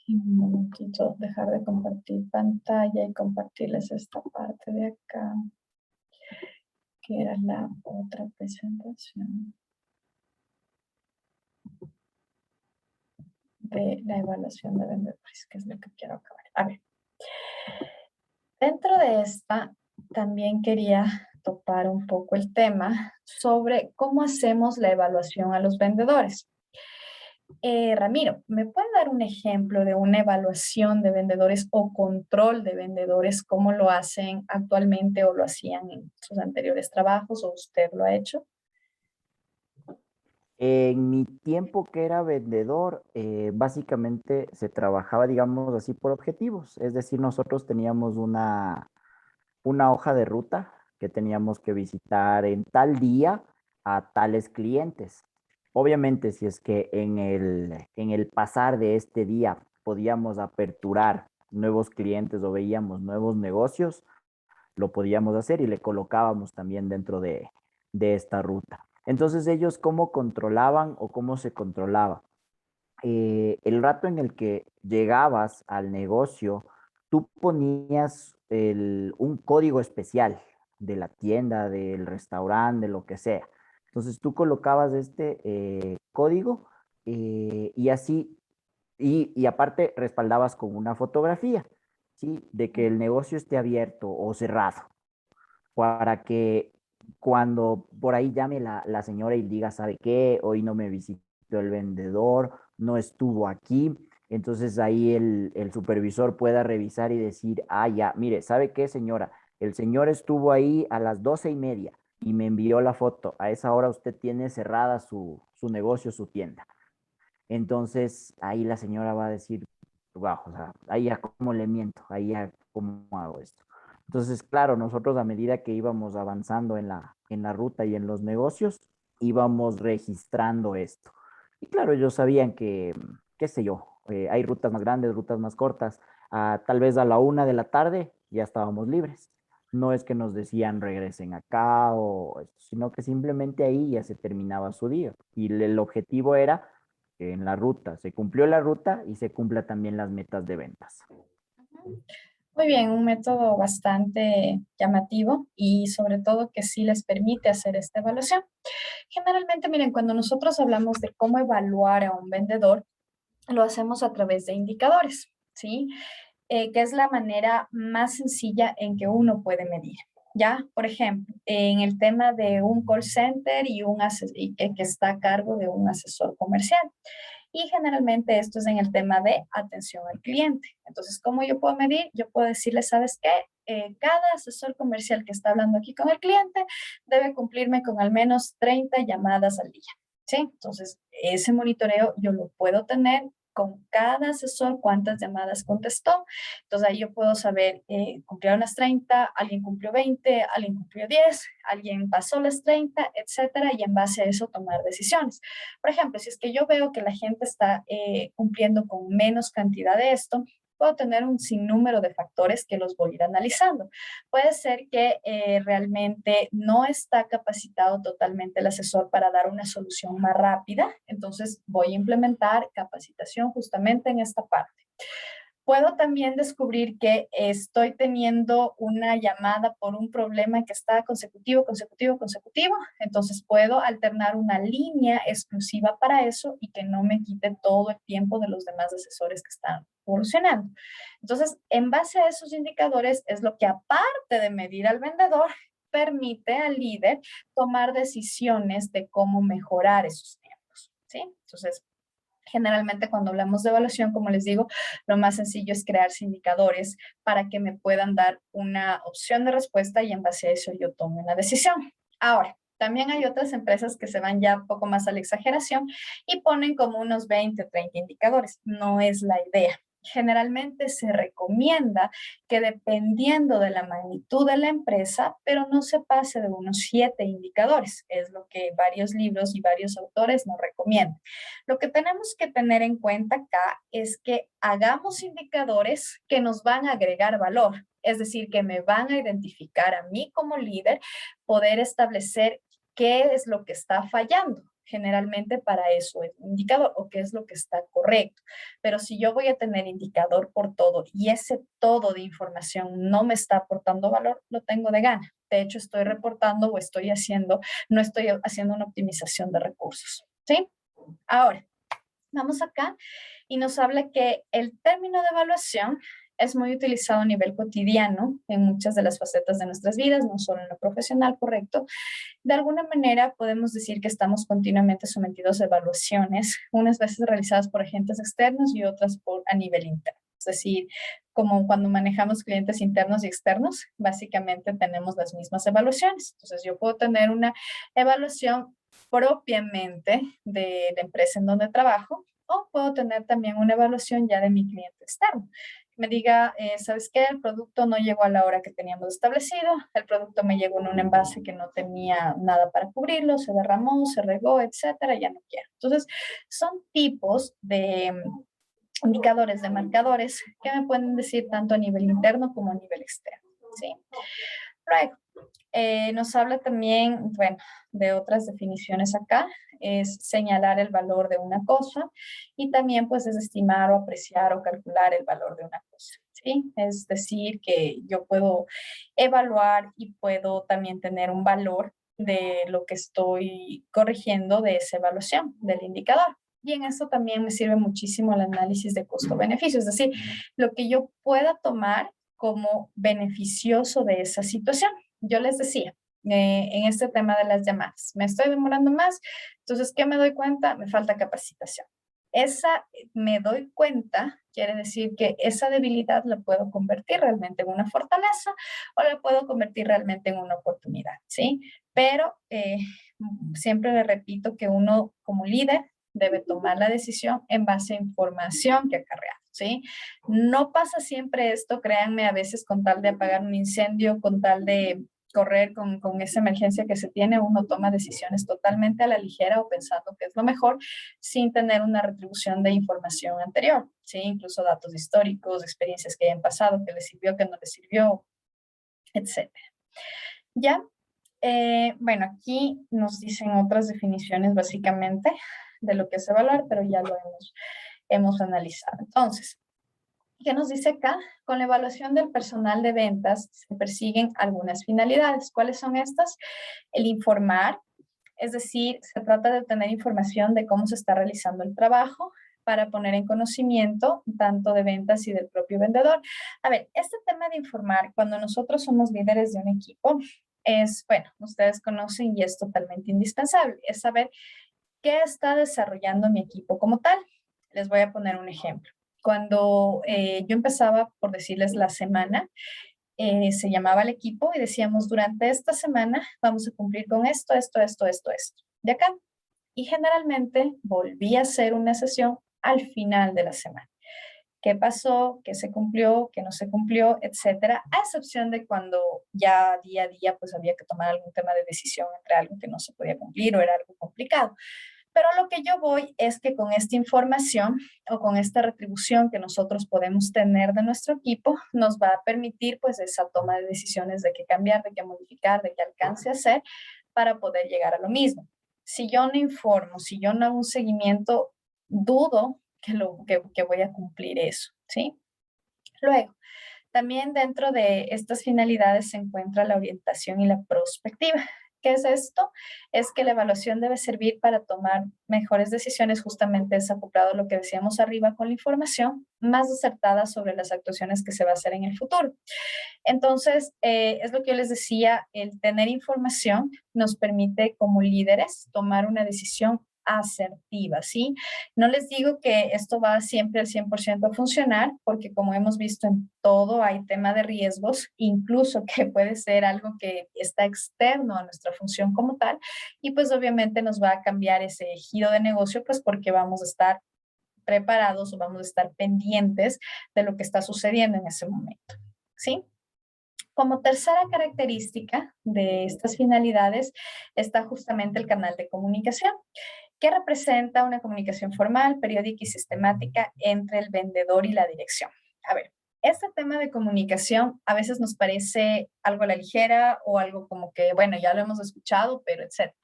un momentito, dejar de compartir pantalla y compartirles esta parte de acá, que era la otra presentación de la evaluación de vendedores, que es lo que quiero acabar. A ver, dentro de esta también quería topar un poco el tema sobre cómo hacemos la evaluación a los vendedores. Ramiro, ¿me puede dar un ejemplo de una evaluación de vendedores o control de vendedores? ¿Cómo lo hacen actualmente o lo hacían en sus anteriores trabajos o usted lo ha hecho? En mi tiempo que era vendedor, básicamente se trabajaba, digamos así, por objetivos. Es decir, nosotros teníamos una hoja de ruta que teníamos que visitar en tal día a tales clientes. Obviamente, si es que en el pasar de este día podíamos aperturar nuevos clientes o veíamos nuevos negocios, lo podíamos hacer y le colocábamos también dentro de esta ruta. Entonces, ellos cómo controlaban o cómo se controlaba. El rato en el que llegabas al negocio, tú ponías un código especial de la tienda, del restaurante, de lo que sea. Entonces tú colocabas este código y así, y aparte respaldabas con una fotografía, ¿sí? De que el negocio esté abierto o cerrado, para que cuando por ahí llame la señora y diga, ¿sabe qué? Hoy no me visitó el vendedor, no estuvo aquí. Entonces ahí el supervisor pueda revisar y decir, ah, ya, mire, ¿sabe qué, señora? El señor estuvo ahí a las 12:30 y me envió la foto. A esa hora usted tiene cerrada su negocio, su tienda. Entonces ahí la señora va a decir, wow, o sea, ahí ya cómo le miento, ahí ya cómo hago esto. Entonces, claro, nosotros a medida que íbamos avanzando en la ruta y en los negocios, íbamos registrando esto. Y claro, ellos sabían que, qué sé yo, hay rutas más grandes, rutas más cortas. Tal vez a la 1 de la tarde ya estábamos libres. No es que nos decían regresen acá o esto, sino que simplemente ahí ya se terminaba su día. Y el objetivo era que en la ruta se cumplió la ruta y se cumpla también las metas de ventas. Muy bien, un método bastante llamativo y sobre todo que sí les permite hacer esta evaluación. Generalmente, miren, cuando nosotros hablamos de cómo evaluar a un vendedor, lo hacemos a través de indicadores, ¿sí? Que es la manera más sencilla en que uno puede medir. ¿Ya? Por ejemplo, en el tema de un call center y que está a cargo de un asesor comercial. Y generalmente esto es en el tema de atención al cliente. Entonces, ¿cómo yo puedo medir? Yo puedo decirle, ¿sabes qué? Cada asesor comercial que está hablando aquí con el cliente debe cumplirme con al menos 30 llamadas al día. ¿Sí? Entonces, ese monitoreo yo lo puedo tener con cada asesor cuántas llamadas contestó. Entonces ahí yo puedo saber, cumplieron las 30, alguien cumplió 20, alguien cumplió 10, alguien pasó las 30, etcétera, y en base a eso tomar decisiones. Por ejemplo, si es que yo veo que la gente está cumpliendo con menos cantidad de esto, puedo tener un sinnúmero de factores que los voy a ir analizando. Puede ser que realmente no está capacitado totalmente el asesor para dar una solución más rápida, entonces voy a implementar capacitación justamente en esta parte. Puedo también descubrir que estoy teniendo una llamada por un problema que está consecutivo, entonces puedo alternar una línea exclusiva para eso y que no me quite todo el tiempo de los demás asesores que están evolucionando. Entonces, en base a esos indicadores es lo que, aparte de medir al vendedor, permite al líder tomar decisiones de cómo mejorar esos tiempos, ¿sí? Entonces, generalmente cuando hablamos de evaluación, como les digo, lo más sencillo es crearse indicadores para que me puedan dar una opción de respuesta y en base a eso yo tome una decisión. Ahora, también hay otras empresas que se van ya un poco más a la exageración y ponen como unos 20 o 30 indicadores. No es la idea. Generalmente se recomienda que dependiendo de la magnitud de la empresa, pero no se pase de unos 7 indicadores. Es lo que varios libros y varios autores nos recomiendan. Lo que tenemos que tener en cuenta acá es que hagamos indicadores que nos van a agregar valor, es decir, que me van a identificar a mí como líder, poder establecer qué es lo que está fallando. Generalmente para eso es un indicador, o qué es lo que está correcto. Pero si yo voy a tener indicador por todo y ese todo de información no me está aportando valor, lo tengo de gana. De hecho, estoy reportando o no estoy haciendo una optimización de recursos, ¿sí? Ahora, vamos acá y nos habla que el término de evaluación es muy utilizado a nivel cotidiano en muchas de las facetas de nuestras vidas, no solo en lo profesional, correcto. De alguna manera podemos decir que estamos continuamente sometidos a evaluaciones, unas veces realizadas por agentes externos y otras a nivel interno. Es decir, como cuando manejamos clientes internos y externos, básicamente tenemos las mismas evaluaciones. Entonces yo puedo tener una evaluación propiamente de la empresa en donde trabajo, o puedo tener también una evaluación ya de mi cliente externo. Me diga, ¿sabes qué? El producto no llegó a la hora que teníamos establecido, el producto me llegó en un envase que no tenía nada para cubrirlo, se derramó, se regó, etcétera, ya no quiero. Entonces, son tipos de indicadores, de marcadores que me pueden decir tanto a nivel interno como a nivel externo, ¿sí? Luego, nos habla también, bueno, de otras definiciones acá, es señalar el valor de una cosa y también pues es estimar o apreciar o calcular el valor de una cosa, ¿sí? Es decir, que yo puedo evaluar y puedo también tener un valor de lo que estoy corrigiendo de esa evaluación, del indicador. Y en eso también me sirve muchísimo el análisis de costo-beneficio, es decir, lo que yo pueda tomar como beneficioso de esa situación. Yo les decía, en este tema de las llamadas, me estoy demorando más, entonces, ¿qué me doy cuenta? Me falta capacitación. Esa me doy cuenta, quiere decir que esa debilidad la puedo convertir realmente en una fortaleza o la puedo convertir realmente en una oportunidad, ¿sí? Pero siempre le repito que uno como líder debe tomar la decisión en base a información que acarrea, ¿sí? No pasa siempre esto, créanme, a veces con tal de apagar un incendio, con tal de correr con esa emergencia que se tiene, uno toma decisiones totalmente a la ligera o pensando que es lo mejor sin tener una retribución de información anterior, ¿sí? Incluso datos históricos, experiencias que hayan pasado, que les sirvió, que no les sirvió, etcétera. ¿Ya? Bueno, aquí nos dicen otras definiciones básicamente de lo que es evaluar, pero ya lo hemos analizado. Entonces, ¿qué nos dice acá? Con la evaluación del personal de ventas se persiguen algunas finalidades. ¿Cuáles son estas? El informar, es decir, se trata de obtener información de cómo se está realizando el trabajo para poner en conocimiento tanto de ventas y del propio vendedor. A ver, este tema de informar, cuando nosotros somos líderes de un equipo, es, bueno, ustedes conocen y es totalmente indispensable, es saber qué está desarrollando mi equipo como tal. Les voy a poner un ejemplo. Cuando yo empezaba, por decirles, la semana, se llamaba el equipo y decíamos, durante esta semana vamos a cumplir con esto. De acá. Y generalmente volví a hacer una sesión al final de la semana. ¿Qué pasó? ¿Qué se cumplió? ¿Qué no se cumplió? Etcétera. A excepción de cuando ya día a día pues había que tomar algún tema de decisión entre algo que no se podía cumplir o era algo complicado. Pero lo que yo voy es que con esta información o con esta retribución que nosotros podemos tener de nuestro equipo, nos va a permitir pues esa toma de decisiones de qué cambiar, de qué modificar, de qué alcance hacer para poder llegar a lo mismo. Si yo no informo, si yo no hago un seguimiento, dudo que voy a cumplir eso, ¿sí? Luego, también dentro de estas finalidades se encuentra la orientación y la prospectiva. ¿Qué es esto? Es que la evaluación debe servir para tomar mejores decisiones, justamente desacoplado a lo que decíamos arriba con la información, más acertada sobre las actuaciones que se va a hacer en el futuro. Entonces, es lo que yo les decía, el tener información nos permite como líderes tomar una decisión asertiva, ¿sí? No les digo que esto va siempre al 100% a funcionar, porque como hemos visto en todo, hay tema de riesgos, incluso que puede ser algo que está externo a nuestra función como tal, y pues obviamente nos va a cambiar ese giro de negocio, pues porque vamos a estar preparados o vamos a estar pendientes de lo que está sucediendo en ese momento, ¿sí? Como tercera característica de estas finalidades está justamente el canal de comunicación, que representa una comunicación formal, periódica y sistemática entre el vendedor y la dirección. A ver, este tema de comunicación a veces nos parece algo a la ligera o algo como que, bueno, ya lo hemos escuchado, pero etcétera.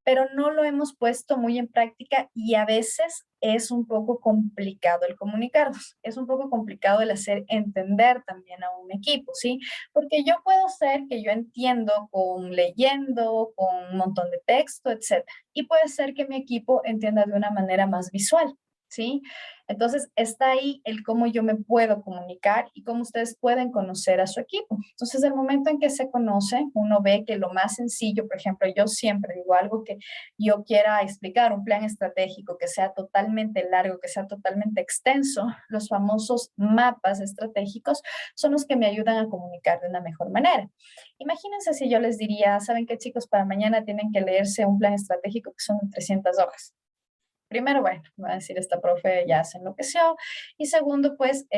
Pero no lo hemos puesto muy en práctica y a veces es un poco complicado el comunicarnos, es un poco complicado el hacer entender también a un equipo, ¿sí? Porque yo puedo ser que yo entiendo con leyendo, con un montón de texto, etcétera, y puede ser que mi equipo entienda de una manera más visual, ¿sí? Entonces, está ahí el cómo yo me puedo comunicar y cómo ustedes pueden conocer a su equipo. Entonces, el momento en que se conoce, uno ve que lo más sencillo, por ejemplo, yo siempre digo algo que yo quiera explicar, un plan estratégico que sea totalmente largo, que sea totalmente extenso, los famosos mapas estratégicos son los que me ayudan a comunicar de una mejor manera. Imagínense si yo les diría, ¿saben qué, chicos? Para mañana tienen que leerse un plan estratégico que son 300 hojas. Primero, bueno, va a decir esta profe ya se enloqueció. Y segundo, pues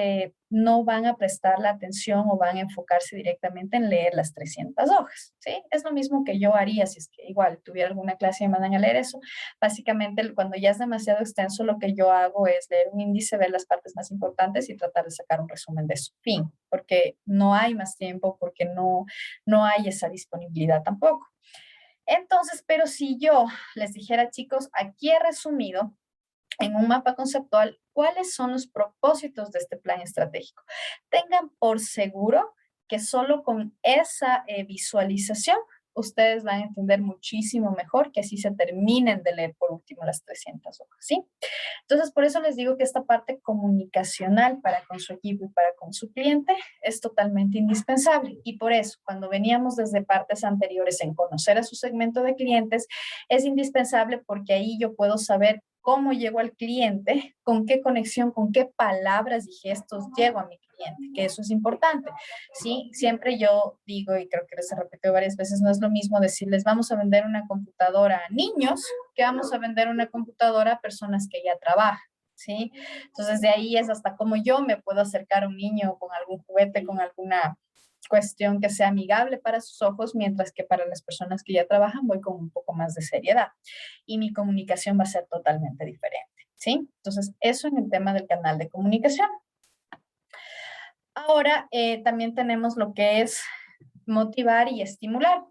no van a prestar la atención o van a enfocarse directamente en leer las 300 hojas, ¿sí? Es lo mismo que yo haría si es que igual tuviera alguna clase y me mandan a leer eso. Básicamente, cuando ya es demasiado extenso, lo que yo hago es leer un índice, ver las partes más importantes y tratar de sacar un resumen de eso. Fin, porque no hay más tiempo, porque no hay esa disponibilidad tampoco. Entonces, pero si yo les dijera, chicos, aquí he resumido en un mapa conceptual cuáles son los propósitos de este plan estratégico. Tengan por seguro que solo con esa visualización ustedes van a entender muchísimo mejor que así se terminen de leer por último las 300 hojas, ¿sí? Entonces, por eso les digo que esta parte comunicacional para con su equipo y para con su cliente es totalmente indispensable. Y por eso, cuando veníamos desde partes anteriores en conocer a su segmento de clientes, es indispensable porque ahí yo puedo saber cómo llego al cliente, con qué conexión, con qué palabras y gestos llego a mi cliente, que eso es importante. Sí, siempre yo digo, y creo que les he repetido varias veces, no es lo mismo decirles vamos a vender una computadora a niños que vamos a vender una computadora a personas que ya trabajan. ¿Sí? Entonces de ahí es hasta cómo yo me puedo acercar a un niño con algún juguete, con alguna cuestión que sea amigable para sus ojos, mientras que para las personas que ya trabajan voy con un poco más de seriedad y mi comunicación va a ser totalmente diferente, ¿sí? Entonces, eso en el tema del canal de comunicación. Ahora, también tenemos lo que es motivar y estimular.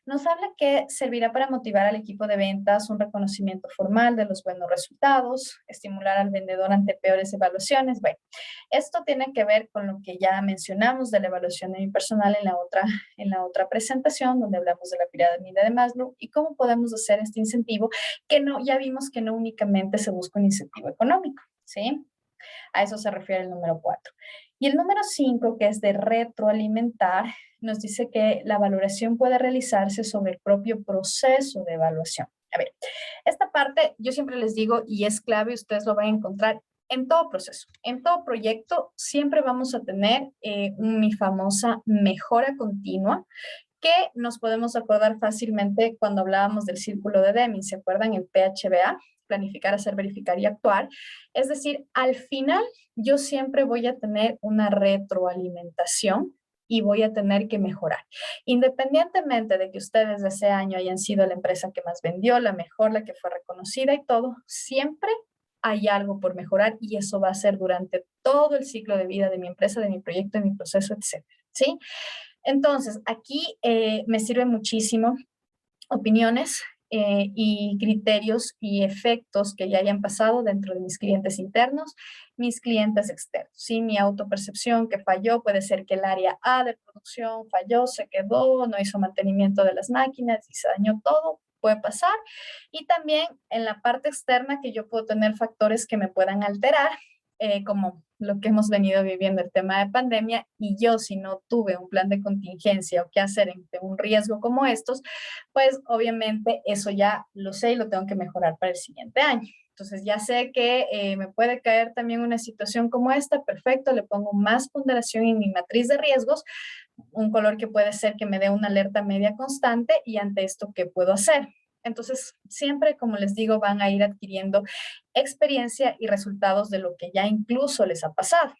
Nos habla que servirá para motivar al equipo de ventas un reconocimiento formal de los buenos resultados, estimular al vendedor ante peores evaluaciones. Bueno, esto tiene que ver con lo que ya mencionamos de la evaluación de mi personal en la otra presentación, donde hablamos de la pirámide de Maslow y cómo podemos hacer este incentivo, que no, ya vimos que no únicamente se busca un incentivo económico, ¿sí? A eso se refiere el número 4. Y el número 5, que es de retroalimentar, nos dice que la valoración puede realizarse sobre el propio proceso de evaluación. A ver, esta parte yo siempre les digo y es clave, ustedes lo van a encontrar en todo proceso, en todo proyecto, siempre vamos a tener mi famosa mejora continua, que nos podemos acordar fácilmente cuando hablábamos del círculo de Deming, ¿se acuerdan? El PHBA. planificar, hacer, verificar y actuar. Es decir, al final yo siempre voy a tener una retroalimentación y voy a tener que mejorar. Independientemente de que ustedes de ese año hayan sido la empresa que más vendió, la mejor, la que fue reconocida y todo, siempre hay algo por mejorar y eso va a ser durante todo el ciclo de vida de mi empresa, de mi proyecto, de mi proceso, etcétera, ¿sí? Entonces, aquí me sirve muchísimo opiniones y criterios y efectos que ya hayan pasado dentro de mis clientes internos, mis clientes externos. Sí, mi autopercepción que falló, puede ser que el área A de producción falló, se quedó, no hizo mantenimiento de las máquinas y se dañó todo, puede pasar. Y también en la parte externa que yo puedo tener factores que me puedan alterar, como lo que hemos venido viviendo, el tema de pandemia, y yo si no tuve un plan de contingencia o qué hacer ante un riesgo como estos, pues obviamente eso ya lo sé y lo tengo que mejorar para el siguiente año. Entonces ya sé que me puede caer también una situación como esta, perfecto, le pongo más ponderación en mi matriz de riesgos, un color que puede ser que me dé una alerta media constante y ante esto, ¿qué puedo hacer? Entonces, siempre, como les digo, van a ir adquiriendo experiencia y resultados de lo que ya incluso les ha pasado.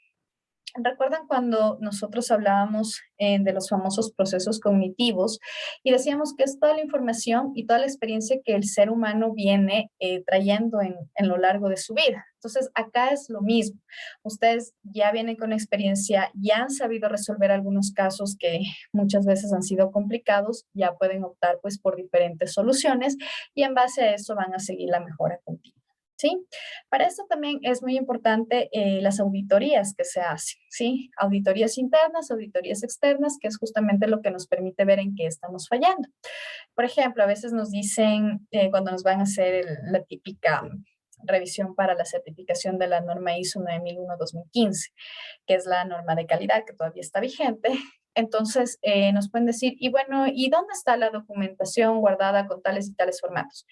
¿Recuerdan cuando nosotros hablábamos de los famosos procesos cognitivos y decíamos que es toda la información y toda la experiencia que el ser humano viene trayendo en lo largo de su vida? Entonces, acá es lo mismo. Ustedes ya vienen con experiencia, ya han sabido resolver algunos casos que muchas veces han sido complicados, ya pueden optar pues por diferentes soluciones y en base a eso van a seguir la mejora continua. ¿Sí? Para esto también es muy importante las auditorías que se hacen, ¿sí? Auditorías internas, auditorías externas, que es justamente lo que nos permite ver en qué estamos fallando. Por ejemplo, a veces nos dicen, cuando nos van a hacer la típica revisión para la certificación de la norma ISO 9001-2015, que es la norma de calidad que todavía está vigente. Entonces, nos pueden decir, y bueno, ¿y dónde está la documentación guardada con tales y tales formatos?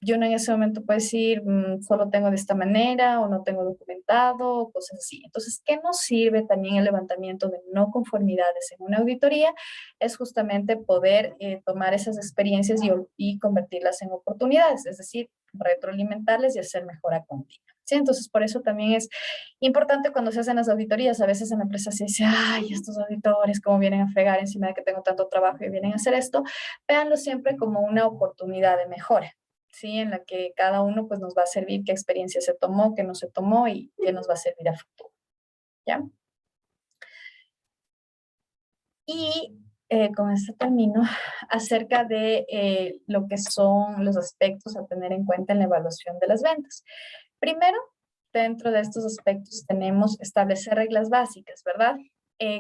Yo no en ese momento puedo decir, solo tengo de esta manera o no tengo documentado, o cosas así. Entonces, ¿qué nos sirve también el levantamiento de no conformidades en una auditoría? Es justamente poder tomar esas experiencias y convertirlas en oportunidades, es decir, retroalimentarles y hacer mejora continua. ¿Sí? Entonces, por eso también es importante cuando se hacen las auditorías. A veces en la empresa se dice, ay, estos auditores, cómo vienen a fregar encima de que tengo tanto trabajo y vienen a hacer esto. Véanlo siempre como una oportunidad de mejora. ¿Sí? En la que cada uno pues nos va a servir qué experiencia se tomó, qué no se tomó y qué nos va a servir a futuro, ¿ya? Y con esto termino acerca de lo que son los aspectos a tener en cuenta en la evaluación de las ventas. Primero, dentro de estos aspectos tenemos establecer reglas básicas, ¿verdad?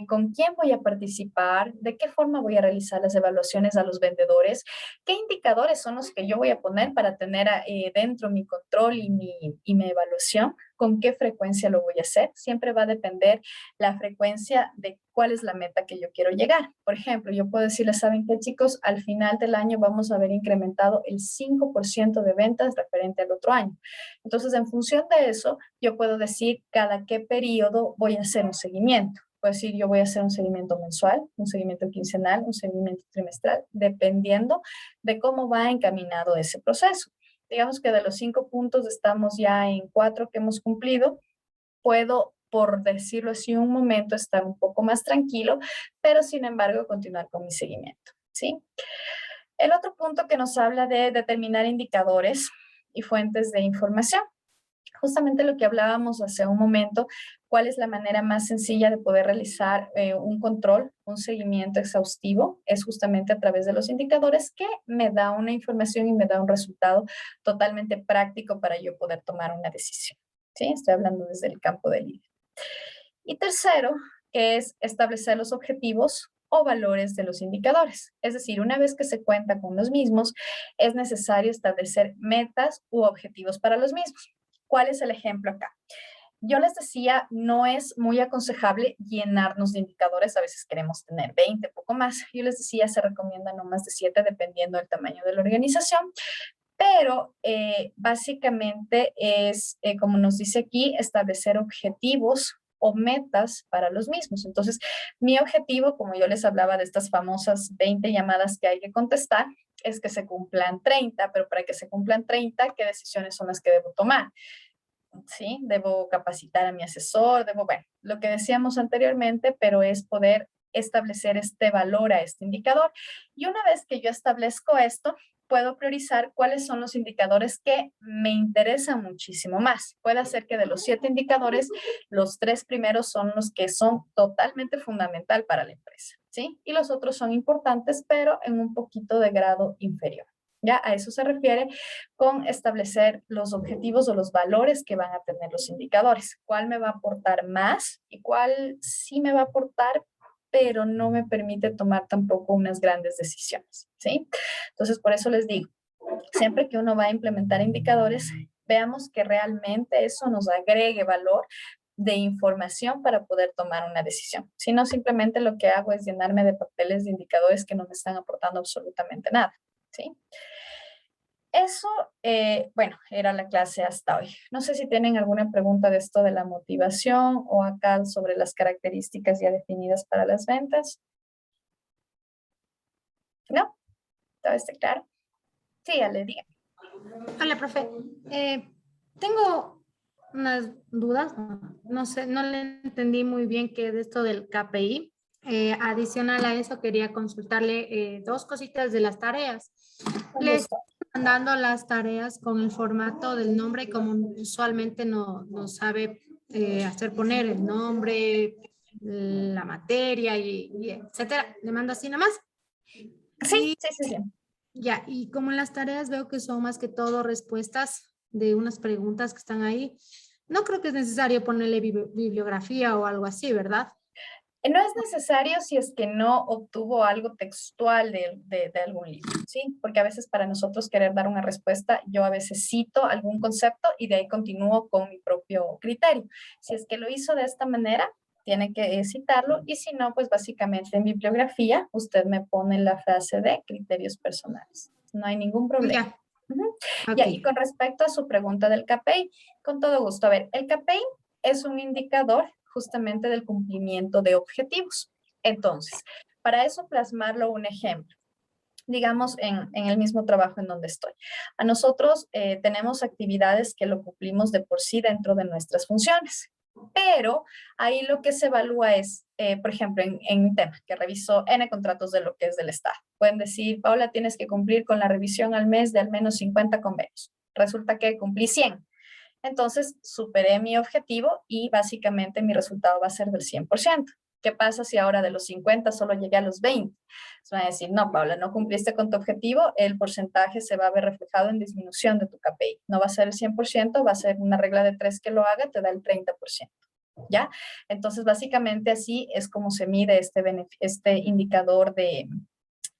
¿Con quién voy a participar? ¿De qué forma voy a realizar las evaluaciones a los vendedores? ¿Qué indicadores son los que yo voy a poner para tener dentro mi control y mi evaluación? ¿Con qué frecuencia lo voy a hacer? Siempre va a depender la frecuencia de cuál es la meta que yo quiero llegar. Por ejemplo, yo puedo decirles, ¿saben qué, chicos? Al final del año vamos a haber incrementado el 5% de ventas referente al otro año. Entonces, en función de eso, yo puedo decir cada qué periodo voy a hacer un seguimiento. Puedo decir, yo voy a hacer un seguimiento mensual, un seguimiento quincenal, un seguimiento trimestral, dependiendo de cómo va encaminado ese proceso. Digamos que de los 5 puntos estamos ya en 4 que hemos cumplido. Puedo, por decirlo así, un momento estar un poco más tranquilo, pero sin embargo continuar con mi seguimiento, ¿sí? El otro punto que nos habla de determinar indicadores y fuentes de información. Justamente lo que hablábamos hace un momento, cuál es la manera más sencilla de poder realizar un control, un seguimiento exhaustivo, es justamente a través de los indicadores que me da una información y me da un resultado totalmente práctico para yo poder tomar una decisión. ¿Sí? Estoy hablando desde el campo del líder. Y tercero, que es establecer los objetivos o valores de los indicadores. Es decir, una vez que se cuenta con los mismos, es necesario establecer metas u objetivos para los mismos. ¿Cuál es el ejemplo acá? Yo les decía, no es muy aconsejable llenarnos de indicadores, a veces queremos tener 20, poco más. Yo les decía, se recomienda no más de 7 dependiendo del tamaño de la organización, pero básicamente es, como nos dice aquí, establecer objetivos o metas para los mismos. Entonces, mi objetivo, como yo les hablaba de estas famosas 20 llamadas que hay que contestar, es que se cumplan 30, pero para que se cumplan 30, ¿qué decisiones son las que debo tomar? ¿Sí? Debo capacitar a mi asesor, bueno, lo que decíamos anteriormente, pero es poder establecer este valor a este indicador. Y una vez que yo establezco esto, puedo priorizar cuáles son los indicadores que me interesan muchísimo más. Puede ser que de los 7 indicadores, los 3 primeros son los que son totalmente fundamental para la empresa, ¿sí? Y los otros son importantes, pero en un poquito de grado inferior. Ya a eso se refiere con establecer los objetivos o los valores que van a tener los indicadores. ¿Cuál me va a aportar más y cuál sí me va a aportar, pero no me permite tomar tampoco unas grandes decisiones, ¿sí? Entonces, por eso les digo, siempre que uno va a implementar indicadores, veamos que realmente eso nos agregue valor de información para poder tomar una decisión. Si no, simplemente lo que hago es llenarme de papeles de indicadores que no me están aportando absolutamente nada, ¿sí? Eso, bueno, era la clase hasta hoy. No sé si tienen alguna pregunta de esto de la motivación o acá sobre las características ya definidas para las ventas. ¿No? ¿Todo está claro? Sí, Ale, diga. Hola, profe. Tengo unas dudas. No sé, no le entendí muy bien qué es esto del KPI. Adicional a eso, quería consultarle 2 cositas de las tareas. Con Le gusto. estoy mandando las tareas con el formato del nombre y como usualmente no sabe hacer poner el nombre, la materia y etcétera. Le mando así nomás. Sí, Y sí, sí, sí. ya, y como en las tareas veo que son más que todo respuestas de unas preguntas que están ahí, no creo que es necesario ponerle bibliografía o algo así, ¿verdad? No es necesario si es que no obtuvo algo textual de algún libro, ¿sí? Porque a veces para nosotros querer dar una respuesta, yo a veces cito algún concepto y de ahí continúo con mi propio criterio. Si es que lo hizo de esta manera, tiene que citarlo y si no, pues básicamente en bibliografía usted me pone la frase de criterios personales. No hay ningún problema. Ya, Ujú. ok. Ya, y con respecto a su pregunta del KPI, con todo gusto. A ver, el KPI es un indicador justamente del cumplimiento de objetivos. Entonces, para eso plasmarlo un ejemplo, digamos en el mismo trabajo en donde estoy. A nosotros tenemos actividades que lo cumplimos de por sí dentro de nuestras funciones, pero ahí lo que se evalúa es, por ejemplo, en mi tema, que reviso N contratos de lo que es del Estado. Pueden decir, Paula, tienes que cumplir con la revisión al mes de al menos 50 convenios. Resulta que cumplí 100. Entonces, superé mi objetivo y básicamente mi resultado va a ser del 100%. ¿Qué pasa si ahora de los 50 solo llegué a los 20? Se van a decir, no, Paula, no cumpliste con tu objetivo, el porcentaje se va a ver reflejado en disminución de tu KPI. No va a ser el 100%, va a ser una regla de 3 que lo haga, te da el 30%. ¿Ya? Entonces, básicamente así es como se mide este indicador de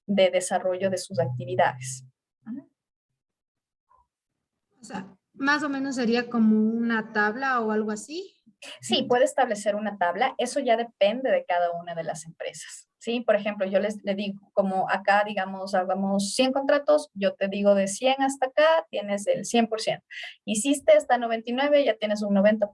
desarrollo de sus actividades. O sea, más o menos sería como una tabla o algo así. Sí, puede establecer una tabla, eso ya depende de cada una de las empresas. Sí, por ejemplo, yo le digo, como acá, digamos, hagamos 100 contratos, yo te digo de 100 hasta acá, tienes el 100%. Hiciste hasta 99, ya tienes un 90%,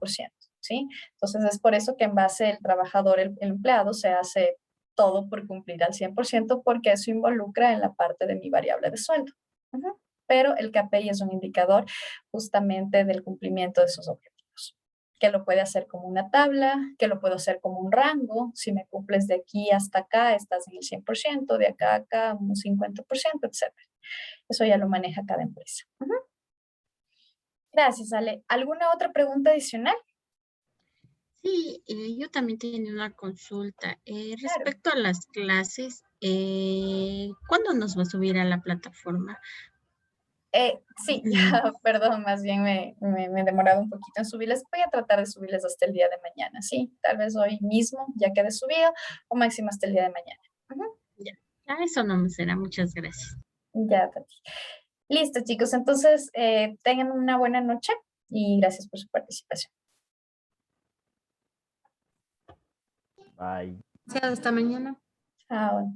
¿sí? Entonces es por eso que en base el trabajador, el empleado, se hace todo por cumplir al 100%, porque eso involucra en la parte de mi variable de sueldo. Ujú. Pero el KPI es un indicador justamente del cumplimiento de esos objetivos, que lo puede hacer como una tabla, que lo puedo hacer como un rango. Si me cumples de aquí hasta acá, estás en el 100%, de acá a acá un 50%, etcétera. Eso ya lo maneja cada empresa. Ujú. Gracias, Ale. ¿Alguna otra pregunta adicional? Sí, yo también tenía una consulta. Claro. Respecto a las clases, ¿cuándo nos va a subir a la plataforma? Sí, Mm, perdón, más bien me he demorado un poquito en subirles. Voy a tratar de subirles hasta el día de mañana, sí. Tal vez hoy mismo ya quede subido o máximo hasta el día de mañana. Ujú. ya, ya eso no me será. Muchas gracias. Ya, Tati. Listo, chicos. Entonces, tengan una buena noche y gracias por su participación. Bye. Sea hasta mañana. Chao.